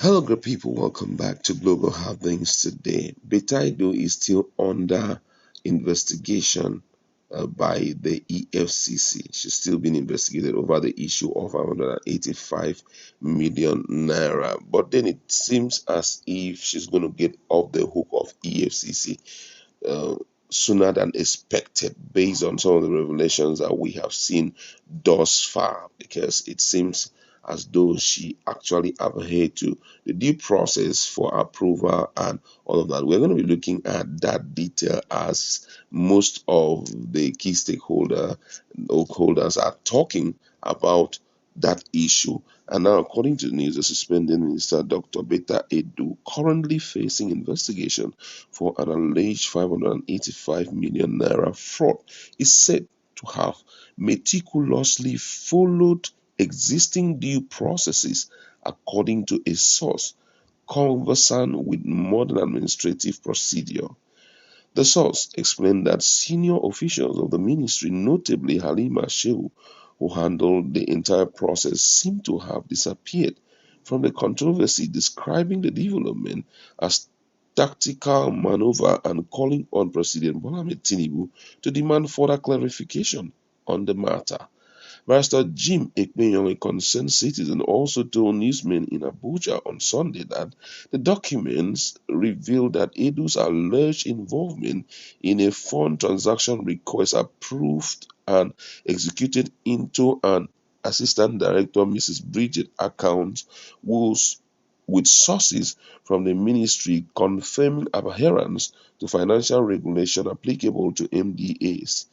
Hello, good people. Welcome back to Global Happenings today. Betta Edu is still under investigation by the EFCC. She's still being investigated over the issue of 185 million naira. But then it seems as if she's going to get off the hook of EFCC uh, sooner than expected, based on some of the revelations that we have seen thus far, because it seems as though she actually adhered to the due process for approval and all of that. We're going to be looking at that detail as most of the key stakeholders are talking about that issue. And now, according to the news, the suspended minister, Dr. Betta Edu, currently facing investigation for an alleged 585 million naira fraud, is said to have meticulously followed existing due processes, according to a source conversant with modern administrative procedure. The source explained that senior officials of the ministry, notably Halima Shehu, who handled the entire process, seem to have disappeared from the controversy, describing the development as tactical maneuver and calling on President Bola Ahmed Tinubu to demand further clarification on the matter. Barrister Jim Ekpenyong, a concerned citizen, also told newsmen in Abuja on Sunday that the documents revealed that Edu's alleged involvement in a fund transaction request approved and executed into an Assistant Director Mrs. Bridget account was with sources from the ministry confirming adherence to financial regulation applicable to MDAs.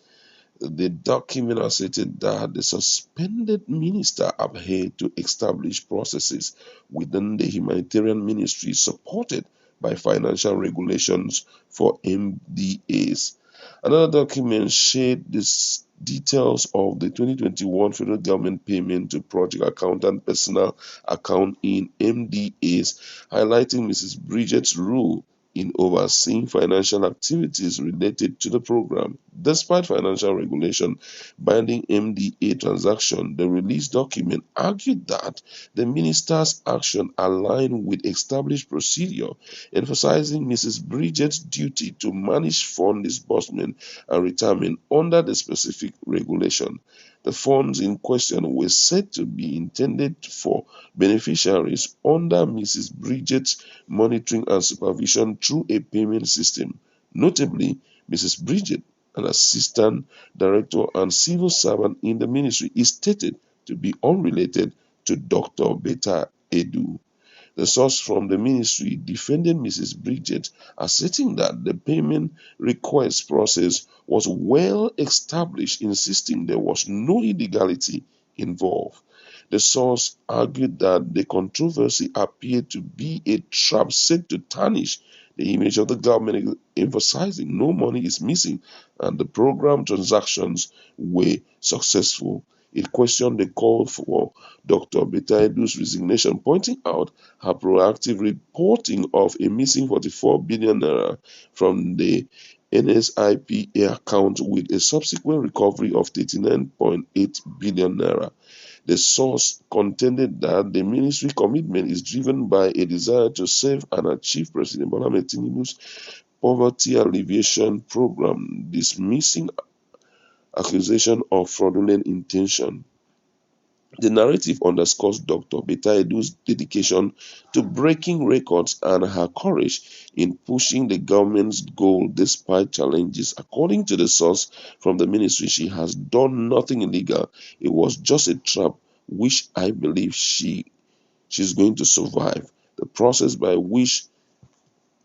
The document asserted that the suspended minister adhered to established processes within the humanitarian ministry supported by financial regulations for MDAs. Another document shared the details of the 2021 federal government payment to project accountant personal account in MDAs, highlighting Mrs. Bridget's role in overseeing financial activities related to the program. Despite financial regulation binding MDA transaction, the release document argued that the minister's action aligned with established procedure, emphasizing Mrs. Bridget's duty to manage fund disbursement and retirement under the specific regulation. The funds in question were said to be intended for beneficiaries under Mrs. Bridget's monitoring and supervision through a payment system. Notably, Mrs. Bridget, an assistant director and civil servant in the ministry, is stated to be unrelated to Dr. Betta Edu. The source from the ministry defended Mrs. Bridget, asserting that the payment request process was well established, insisting there was no illegality involved. The source argued that the controversy appeared to be a trap set to tarnish the image of the government, emphasizing no money is missing and the program transactions were successful. It questioned the call for Dr. Betta Edu's resignation, pointing out her proactive reporting of a missing 44 billion naira from the NSIPA account with a subsequent recovery of 39.8 billion naira. The source contended that the ministry commitment is driven by a desire to save and achieve President Bola Ahmed Tinubu's poverty alleviation program, dismissing accusation of fraudulent intention. The narrative underscores Dr. Betta Edu's dedication to breaking records and her courage in pushing the government's goal despite challenges. According to the source from the ministry, she has done nothing illegal. It was just a trap, which I believe she's going to survive. The process by which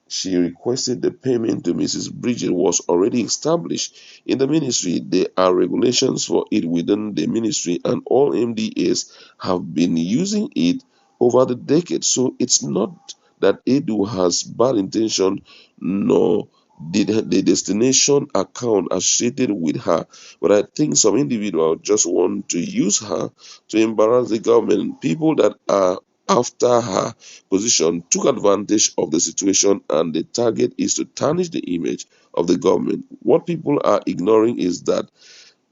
she requested the payment to Mrs. Bridget was already established in the ministry. There are regulations for it within the ministry, and all MDAs have been using it over the decades. So it's not that Edu has bad intention, nor did the destination account associated with her. But I think some individuals just want to use her to embarrass the government. People that are after her position took advantage of the situation, and the target is to tarnish the image of the government. What people are ignoring is that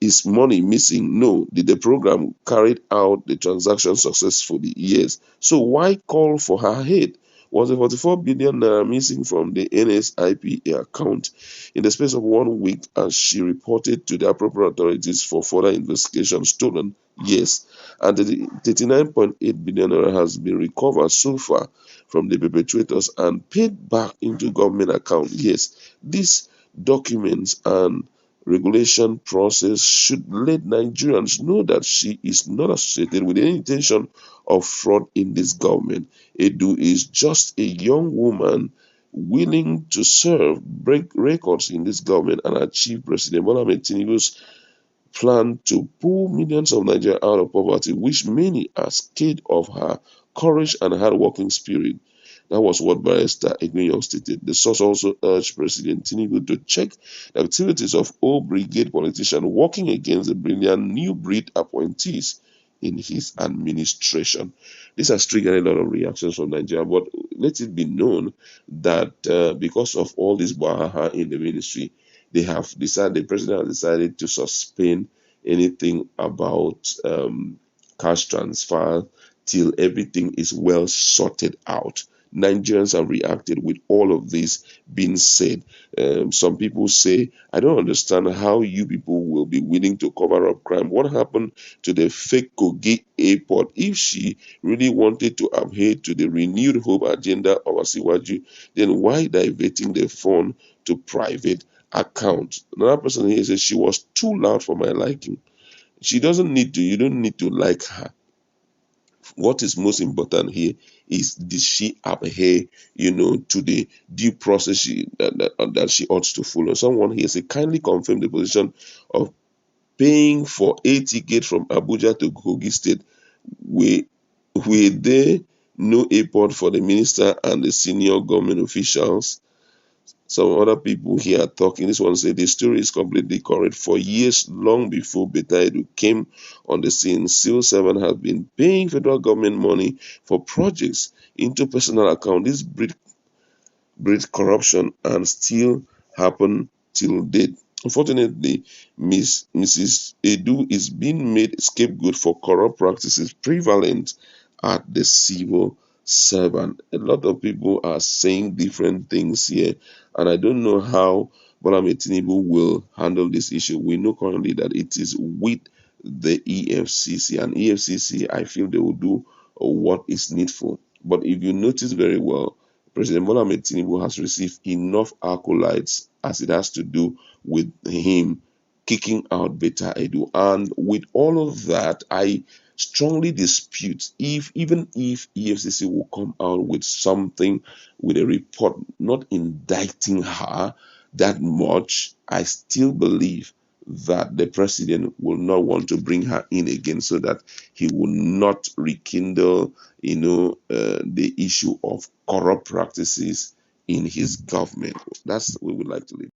Is money missing? No. Did the program carried out the transaction successfully? Yes. So why call for her head? Was the 44 billion naira missing from the NSIPA account in the space of 1 week, as she reported to the appropriate authorities for further investigation, stolen? Yes. And the 39.8 billion naira has been recovered so far from the perpetrators and paid back into government account? Yes. These documents and regulation process should let Nigerians know that she is not associated with any intention of fraud in this government. Edu is just a young woman willing to serve, break records in this government, and achieve President Bola Ahmed Tinubu's plan to pull millions of Nigerians out of poverty, which many are scared of her courage and hardworking spirit. That was what Barrister Edu stated. The source also urged President Tinubu to check the activities of old brigade politicians working against the brilliant new breed appointees in his administration. This has triggered a lot of reactions from Nigeria, but let it be known that because of all this bahaha in the ministry, the president has decided to suspend anything about cash transfer till everything is well sorted out. Nigerians have reacted with all of this being said. Some people say, I don't understand how you people will be willing to cover up crime. What happened to the fake Kogi airport? If she really wanted to adhere to the renewed hope agenda of Asiwaju, then why diverting the fund to private account? Another person here says she was too loud for my liking. She doesn't need to, you don't need to like her. What is most important here is, did she adhere, to the due process that she ought to follow? Someone here say, kindly confirm the position of paying for a ticket from Abuja to Kogi State. Were there no airport for the minister and the senior government officials? Some other people here are talking. This one said the story is completely correct. For years, long before Betta Edu came on the scene, civil servant have been paying federal government money for projects into personal account. This breed corruption and still happen till date. Unfortunately, Mrs. Edu is being made scapegoat for corrupt practices prevalent at the civil servant. A lot of people are saying different things here, and I don't know how Bola Ahmed Tinubu will handle this issue. We know currently that it is with the EFCC, and EFCC, I feel they will do what is needful. But if you notice very well, President Bola Ahmed Tinubu has received enough accolades as it has to do with him kicking out Betta Edu. And with all of that, I strongly dispute even if EFCC will come out with something, with a report not indicting her that much, I still believe that the president will not want to bring her in again, so that he will not rekindle the issue of corrupt practices in his government. That's what we would like to leave.